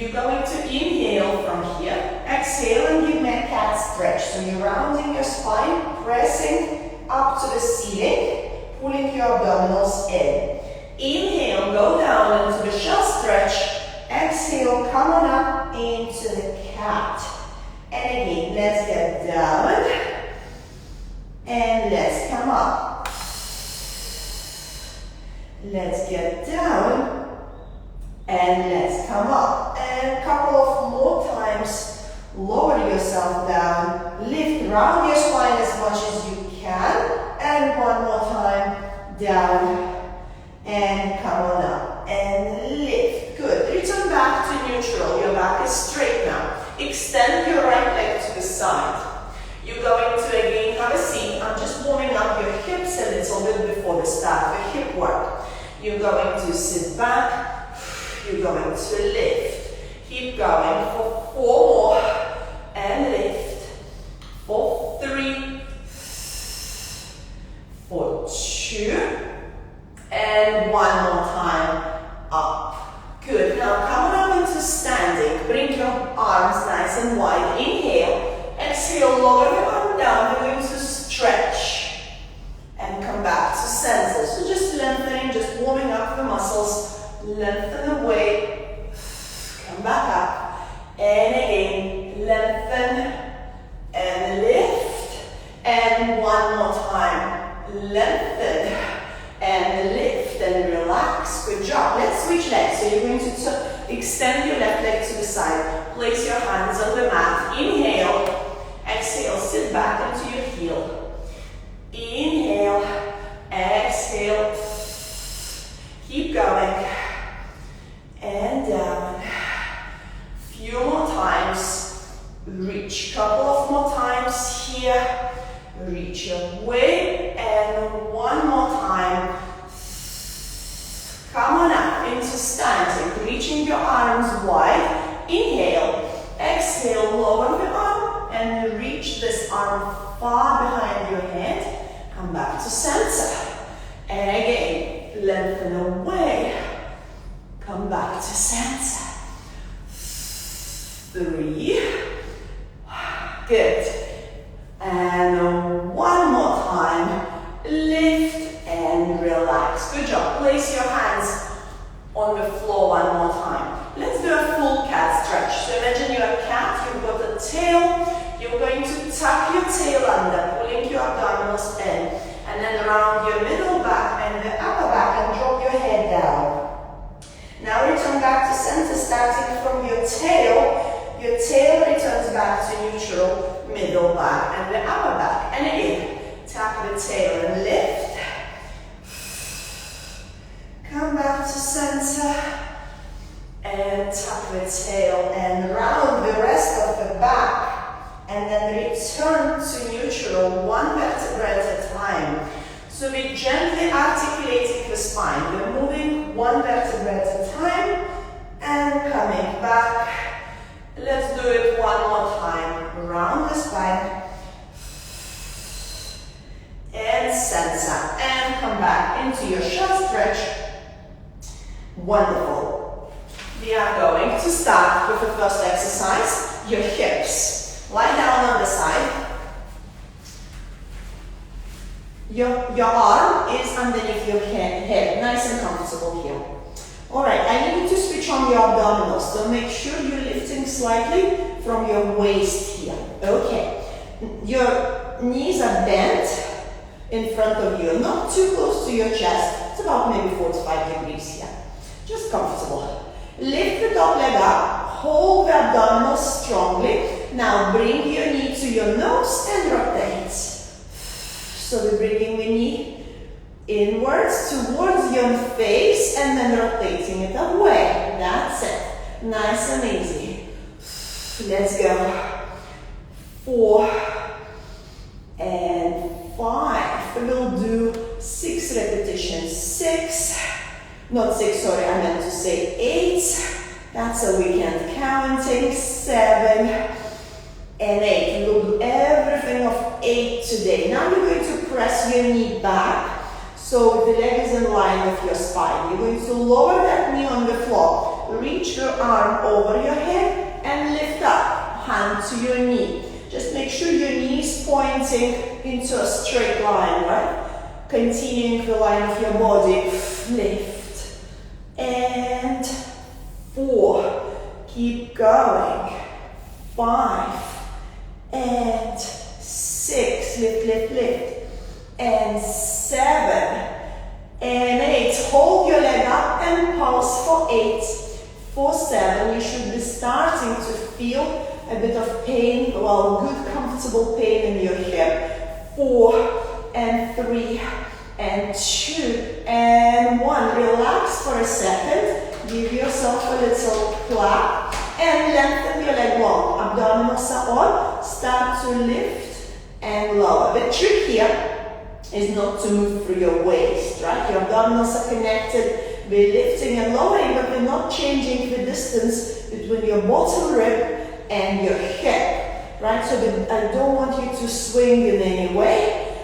You're going to inhale from here, exhale and give me a cat stretch. So you're rounding your spine, pressing up to the ceiling, pulling your abdominals in. Inhale, go down into the shell stretch. Exhale, come on up into the cat. And again, let's get down. And let's come up. Let's get down. And let's come up. And a couple of more times, lower yourself down. Lift, round your spine as much as you can. And one more time, down. And come on up. And lift. Good. Return back to neutral. Your back is straight now. Extend your right leg to the side. You're going to again have a seat. I'm just warming up your hips a little bit before the start of the hip work. You're going to sit back. You're going to lift. Keep going for 4 more. And lift. For 3. For 2. And 1 more time. Up. Good. Now come on up into standing. Bring your arms nice and wide. Inhale. Exhale, lower the arm down. We're going to stretch. And come back to center. So just lengthening, just warming up the muscles. Lengthen away. Come back up. And again, lengthen. And lift. And 1 more time. Lengthen. And lift and relax. Good job. Let's switch legs. So you're going to extend your left leg to the side. Place your hands on the mat. Inhale. Exhale. Sit back into your heel. Inhale. Exhale. Keep going. And down. Few more times. Reach. Couple of more times here. Reach your way. And 1 more time. Come on up into standing. Reaching your arms wide. Inhale. Exhale. Lower the arm. And reach this arm far behind your head. Come back to center. And again, lengthen away. Come back to center. 3. Good. And 1 more time. Lift and relax. Good job. Place your hands on the floor 1 more time. Let's do a full cat stretch. So imagine you're a cat, you've got a tail. You're going to tuck your tail under, pulling your abdominals in. And then round your middle back and the upper back and drop your head down. Now return back to center, starting from your tail. Your tail returns back to neutral, middle back and the upper back. And again, tuck the tail and lift. Come back to center. And tuck the tail and round the rest of the back. And then return to neutral, 1 vertebra at a time. So we're gently articulating the spine. We're moving 1 vertebra at a time and coming back. Let's do it 1 more time. Round the spine. And center. And come back into your shell stretch. Wonderful. We are going to start with the first exercise, your hips. Lie down on the side. Your arm is underneath your head, nice and comfortable here. Alright, I need you to switch on your abdominals, so make sure you're lifting slightly from your waist here. Okay, your knees are bent in front of you, not too close to your chest. It's about maybe 45 degrees here. Just comfortable. Lift the top leg up, hold the abdominals strongly. Now bring your knee to your nose and rotate. So we're bringing the knee inwards towards your face and then rotating it away. That's it. Nice and easy. Let's go. 4 and 5. We'll do 6 repetitions. 6. Not 6, sorry, I meant to say 8. That's a weekend counting. 7 and 8. We'll do everything of 8 today. Now you're going to press your knee back so the leg is in line with your spine. You're going to lower that knee on the floor. reach your arm over your head and lift up, hand to your knee. Just make sure your knee is pointing into a straight line, right? Continuing the line of your body. Lift. And 4. Keep going. 5. And 6. Lift, lift, lift. And 7. And 8. Hold your leg up and pulse for 8. For 7, you should be starting to feel a bit of pain, well, good comfortable pain in your hip. 4 and 3 and 2 and 1. Relax for a second. Give yourself a little clap and lengthen your leg long. Abdominals are on. Start to lift and lower. The trick here is not to move through your waist, right? Your abdominals are connected. We're lifting and lowering, but we're not changing the distance between your bottom rib and your hip, right? So I don't want you to swing in any way.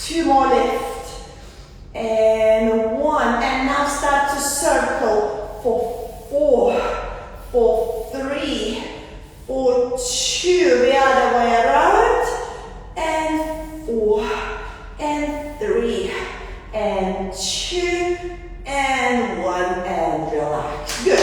2 more lift. And 1. And now start to circle for 4, for 3, for 2. The other way around. And 4, and 3, and 2, and 1, and relax. Good.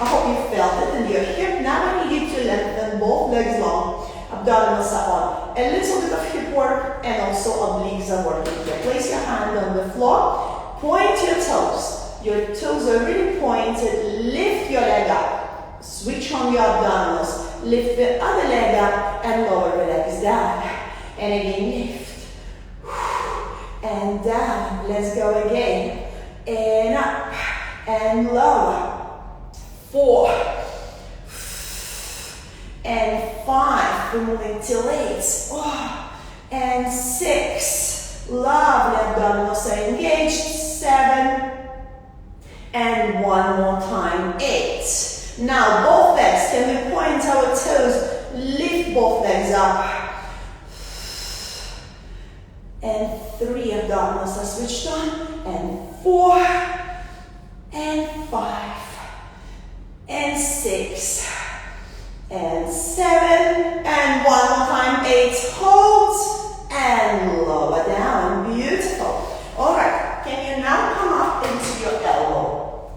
I hope you felt it in your hip. Now I need you to lengthen both legs long. Abdominals are on. A little bit of hip work and also obliques are working here. Place your hand on the floor. Point your toes. Your toes are really pointed. Lift your leg up. Switch on your abdominals. Lift the other leg up and lower the legs down. And again, lift. And down. Let's go again. And up. And lower. 4 and 5, we're moving till 8, and 6, lovely, abdominals are engaged, 7, and 1 more time, 8. Now both legs, can we point our toes, lift both legs up, and 3 abdominals are switched on, and 4, and 5, and 6, and 7, and 1 more time, 8, hold, and lower down, beautiful. All right, can you now come up into your elbow?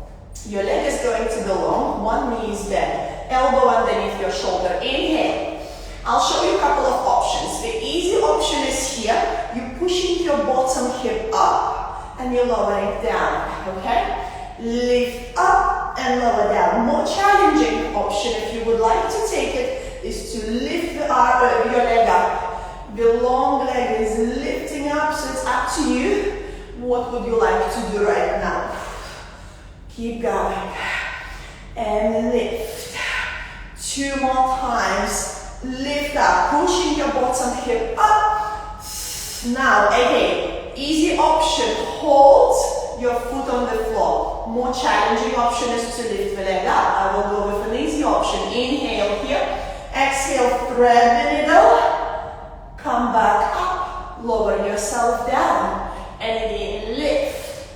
Your leg is going to go long, one knee is bent, elbow underneath your shoulder, inhale. I'll show you a couple of options. The easy option is here, you're pushing your bottom hip up, and you're lowering down, okay? Lift up and lower down. More challenging option, if you would like to take it, is to lift the arm, your leg up. The long leg is lifting up, so it's up to you. What would you like to do right now? Keep going. And lift. 2 more times. Lift up, pushing your bottom hip up. Now, again, easy option, hold your foot on the floor. More challenging option is to lift the leg up. I will go with an easy option. Inhale here. Exhale, thread the needle. Come back up. Lower yourself down. And again, lift.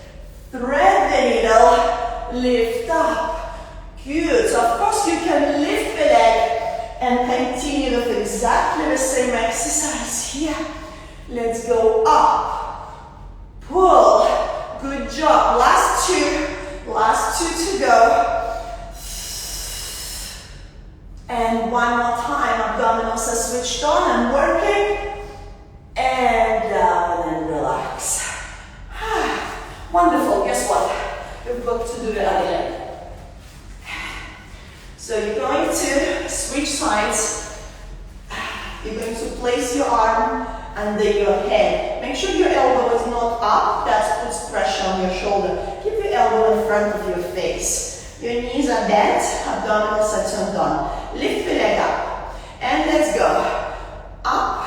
Thread the needle. Lift up. Good. So of course you can lift the leg and continue with exactly the same exercise here. Let's go up. Pull. Good job. Last 2. Last 2 to go. And 1 more time. Abdominals are switched on and working. And down and relax. Wonderful. Guess what? We've got to do the other leg. So you're going to switch sides. You're going to place your arm under your head. Make sure your elbow is not up. That puts pressure on your shoulder. Keep your elbow in front of your face. Your knees are bent. Abdominals are turned on. Lift the leg up. And let's go. Up.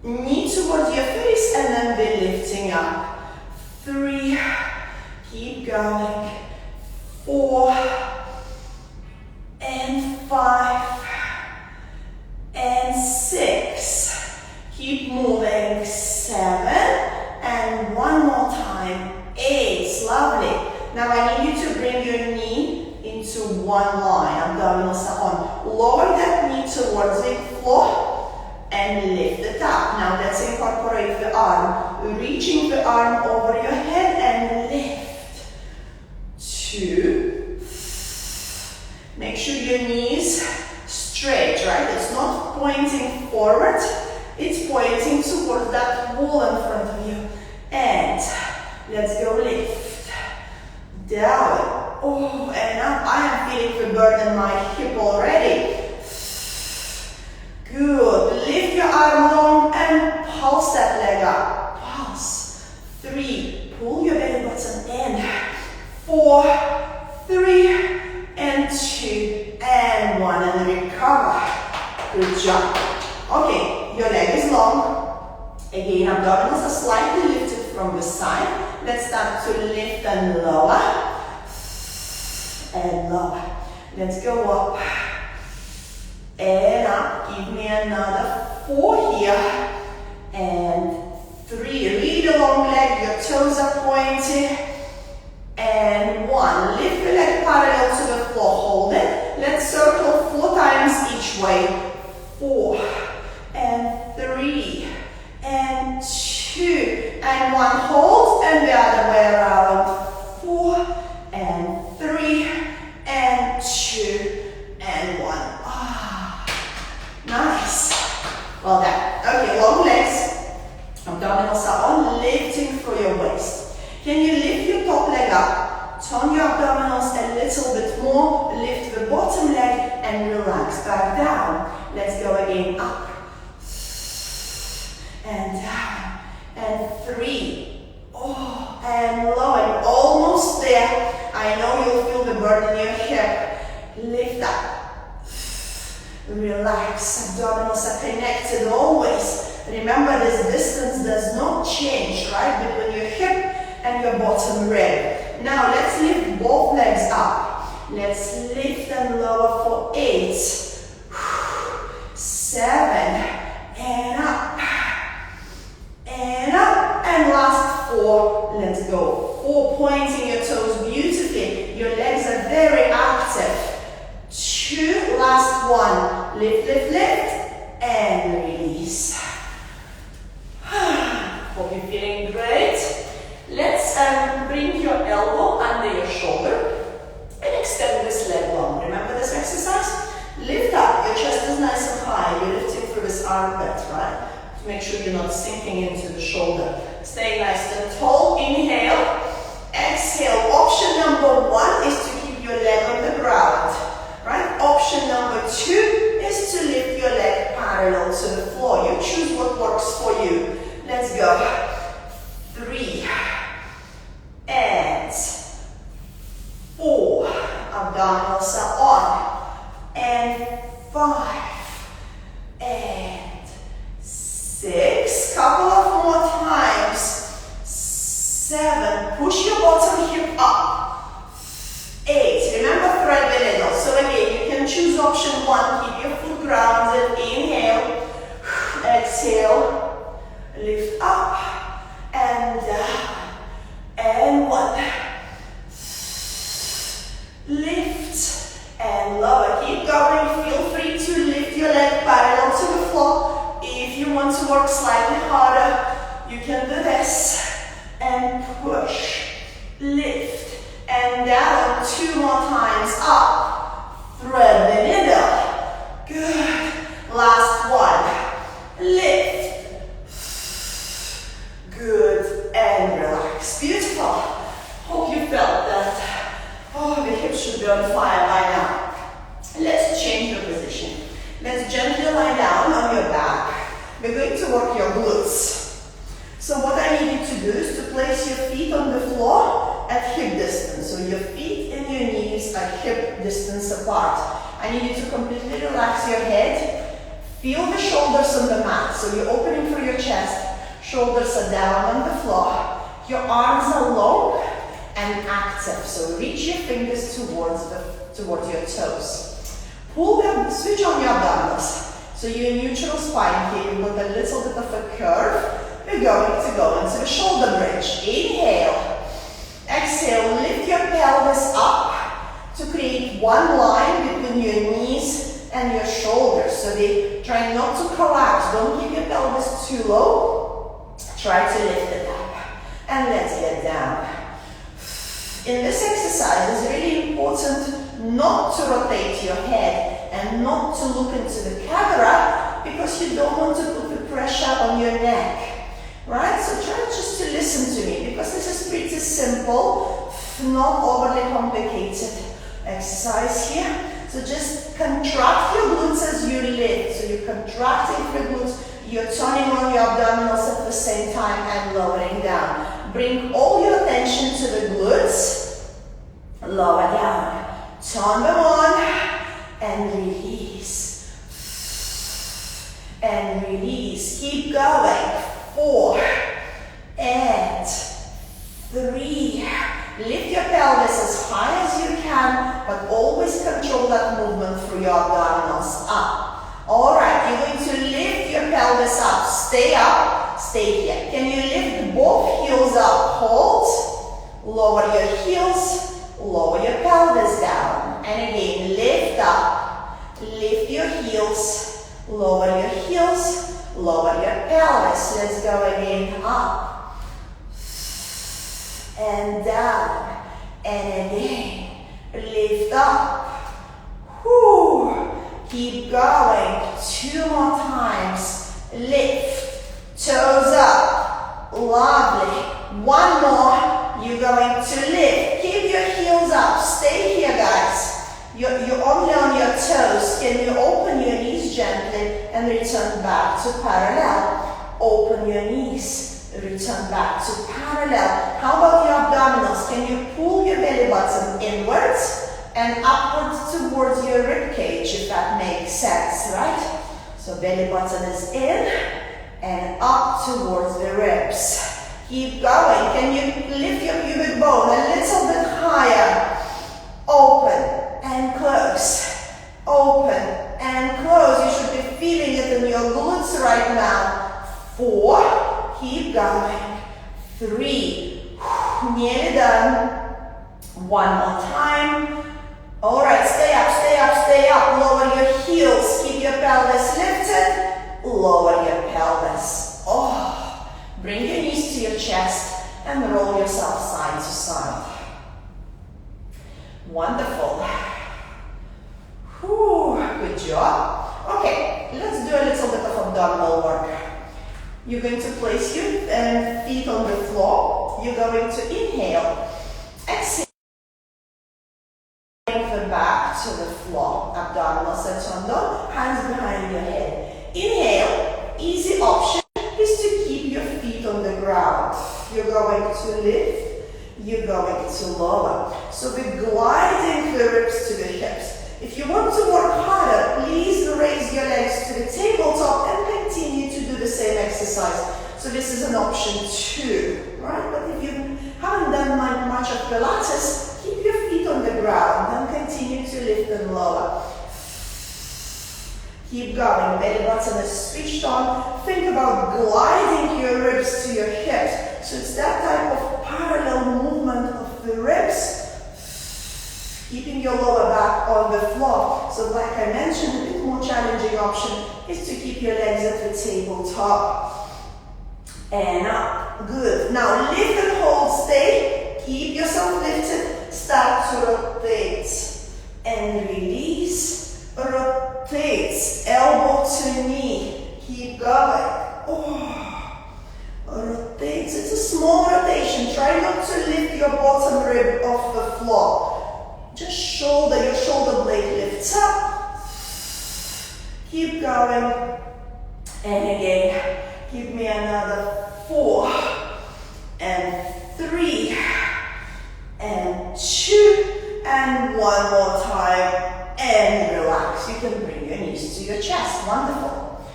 Knee towards your face and then we're lifting up. 3. Keep going. 4. And 5. And 6. Keep moving. 7. And 1 more time. 8. Lovely. one line. Abdominals are on. Lower that knee towards the floor and lift it up. Now let's incorporate the arm. Reaching the arm over your head and lift. 2. Make sure your knees straight, right? It's not pointing forward. It's pointing towards that wall in front of you. And let's go lift. Down. Oh, and up. I am feeling the burden in my hip already. Good. Lift your arm long and pulse that leg up. Pulse. 3. Pull your belly button in. 4, 3, and 2, and 1, and recover. Good job. Okay, your leg is long. Again, abdominals are slightly lifted from the side. Let's start to lift and lower. And lower. Let's go up. And up. Give me another 4 here. And 3. Really long leg. Your toes are pointed. And 1. Lift the leg parallel to the floor. Hold it. Let's circle 4 times each way. 4. And 3. And 2. And 1. Hold. And the other way around. 4. And 3. And 2. And 1. Ah. Nice. Well done. Okay, long legs. Abdominals are on. Lifting through your waist. Can you lift your top leg up, turn your abdominals a little bit more, lift the bottom leg and relax back down. Let's go again, up and down, and 3, oh, and low, and almost there. I know you'll feel the burden in your hip. Lift up, relax, abdominals are connected always. Remember, this distance does not change, right, between your hip and your bottom rib. Now let's lift both legs up. Let's lift and lower for 8, 7, and up, and last 4. Let's go. 4, pointing your toes beautifully. Your legs are very active. 2, last 1. Lift, lift, lift, and release. Hope you're feeling great. Let's bring your elbow under your shoulder and extend this leg long. Remember this exercise? Lift up. Your chest is nice and high. You're lifting through this armpit, right? To make sure you're not sinking into the shoulder. Stay nice and tall. Inhale. Exhale. Option number 1 is to keep your leg on the ground, right? Option number 2 is to lift your leg parallel to the floor. You choose what works for you. Let's go. 3 and 4. Abdominals are on. And 5 and 6. Couple of more times. 7. Push your bottom hip up. 8. Remember, thread the needle. So again, you can choose option 1. Keep your foot grounded. Inhale. Exhale. Lift up. And down. And 1. Lift and lower. Keep going. Feel free to lift your leg parallel to the floor. If you want to work slightly harder, you can do this. And push. Lift. And down. 2 more times. Up. Thread the needle. Good. Last 1. Lift. Good, and relax. Beautiful. Hope you felt that. Oh, the hips should be on fire by now. Let's change your position. Let's gently lie down on your back. We're going to work your glutes. So what I need you to do is to place your feet on the floor at hip distance. So your feet and your knees are hip distance apart. I need you to completely relax your head. Feel the shoulders on the mat. So you're opening through your chest. Shoulders are down on the floor. Your arms are long and active. So reach your fingers towards your toes. Pull them, switch on your abdominals. So you're in neutral spine here. You've got a little bit of a curve. We're going to go into the shoulder bridge. Inhale. Exhale. Lift your pelvis up to create one Try not to collapse. Don't keep your pelvis too low. Try to lift it up. And let's get down. In this exercise, it's really important not to rotate your head and not to look into the camera because you don't want to put the pressure on your neck. Right? So try just to listen to me because this is pretty simple, not overly complicated exercise here. So just contract your glutes as you lift. So you're contracting your glutes, you're turning on your abdominals at the same time and lowering down. Bring all your attention to the glutes, lower down. Turn them on and release. And release. Keep going. 4 and 3. Lift your pelvis as high as you can, but always control that movement through your abdominals up. Alright, you're going to lift your pelvis up. Stay here. Can you lift both heels up? Hold. Lower your heels. Lower your pelvis down. And again, lift up. Lift your heels. Lower your heels. Lower your pelvis. Let's go again. Up. And down. And again. Lift up. Whew. Keep going. 2 more times. Lift. Toes up. Lovely. 1 more. You're going to lift. Keep your heels up. Stay here, guys. You're only on your toes. Can you open your knees gently and return back to parallel? Open your knees. Return back to parallel. How about your abdominals? Can you pull your belly button inwards and upwards towards your rib cage, if that makes sense, right? So belly button is in and up towards the ribs. Keep going. Can you lift your pubic bone a little bit higher? Open and close. Open and close. You should be feeling it in your glutes right now. 4. Keep going. 3. Nearly done. 1 more time. Alright, stay up, stay up, stay up. Lower your heels. Keep your pelvis lifted. Lower your pelvis. Oh, bring your knees to your chest and roll yourself side to side. Wonderful. Whew, good job. Okay, let's do a little bit of abdominal work. You're going to place your feet on the floor. You're going to inhale. Exhale. Bring the back to the floor. Abdominals are turned on. Hands behind your head. Inhale. Easy option is to keep your feet on the ground. You're going to lift. You're going to lower. So we're gliding the ribs to the hips. If you want to work harder, please raise your legs to the tabletop and continue to do the same exercise. So this is an option too, right? But if you haven't done much of Pilates, keep your feet on the ground and continue to lift and lower. Keep going. Belly button is switched on. Think about gliding your ribs to your hips. So it's that type of parallel movement of the ribs. Keeping your lower back on the floor. So like I mentioned, a bit more challenging option is to keep your legs at the tabletop. And up. Good. Now lift and hold. Stay. Keep yourself lifted. Start to rotate. And release. Rotate. Elbow to knee. Keep going. Oh. Rotate. It's a small rotation. Try not to lift your bottom rib off the floor. Just your shoulder blade lifts up. Keep going. And again, give me another 4 and 3 and 2 and 1 more time. And relax. You can bring your knees to your chest. Wonderful.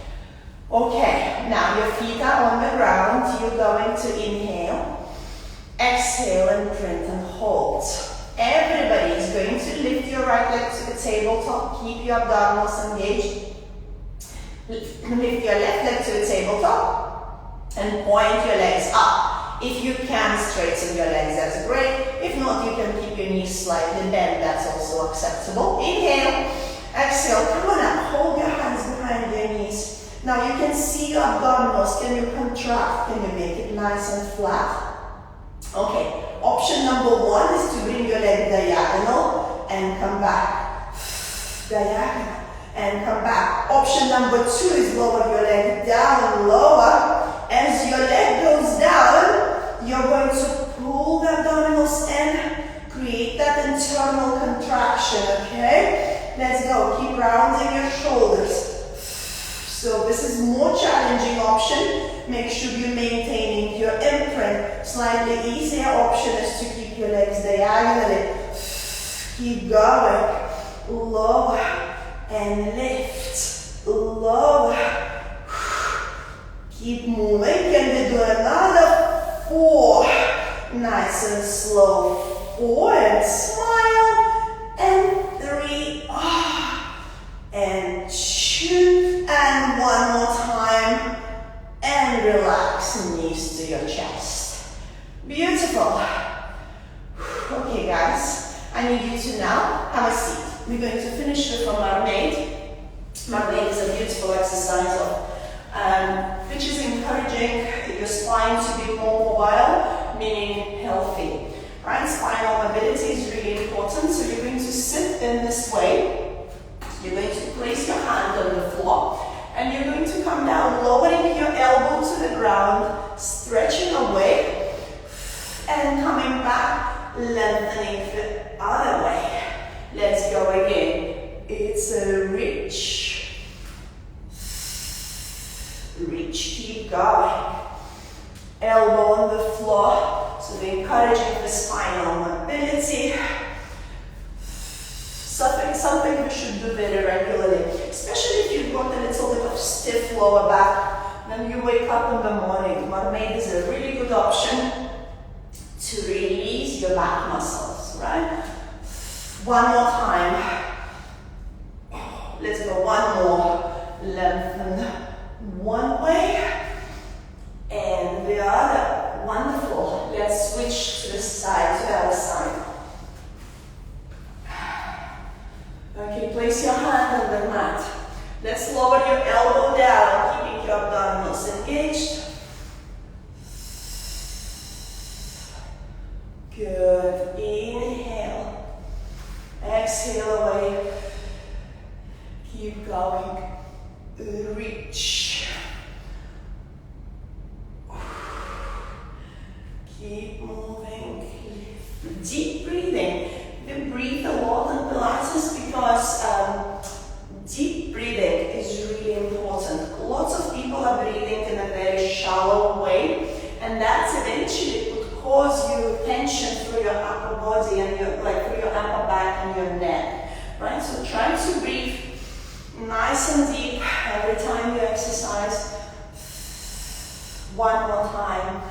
Okay, now your feet are on the ground. You're going to inhale, exhale, and print and hold. Everybody is going to lift your right leg to the tabletop. Keep your abdominals engaged. Lift your left leg to the tabletop and point your legs up. If you can straighten your legs, that's great. If not, you can keep your knees slightly bent. That's also acceptable. Inhale, exhale, come on up. Hold your hands behind behind your knees. Now you can see your abdominals. Can you contract? Can you make it nice and flat? Okay, option number one is to bring your leg diagonal and come back. Diagonal and come back. Option number two is lower your leg down, lower. As your leg goes down, you're going to pull the abdominals and create that internal contraction, okay? Let's go. Keep rounding your shoulders. So this is more challenging option. Make sure you're maintaining your imprint. Slightly easier option is to keep your legs diagonally. Keep going. Lower and lift. Lower. Keep moving. Can we do another 4? Nice and slow. 4 and smile. And 3. And 2. And one more time. And relax, knees to your chest. Beautiful. Okay, guys. I need you to now have a seat. We're going to finish with a mermaid. Mermaid is a beautiful exercise which is encouraging your spine to be more mobile, meaning healthy. Right? Spinal mobility is really important. So you're going to sit in this way. You're going to place your hand on the floor. And you're going to come down, lowering your elbow to the ground, stretching away, and coming back, lengthening the other way. Let's go again. It's a reach. Reach, keep going. Elbow on the floor, so we're encouraging the spinal mobility. Something we should do very regularly, especially if you've got a little bit of stiff lower back. When you wake up in the morning, mermaid is a really good option to release your back muscles, right? One more time. Let's go one more. Lengthen one way and the other. Wonderful. Let's switch to the side, to the other side. Okay, place your hand on the mat. Let's lower your elbow down, keeping your abdominals engaged. Good. Inhale. Exhale away. Keep going. Reach. Keep moving. Deep breathing. We breathe a lot in Pilates because deep breathing is really important. Lots of people are breathing in a very shallow way, and that eventually could cause you tension through your upper body and through your upper back and your neck. Right? So try to breathe nice and deep every time you exercise. One more time.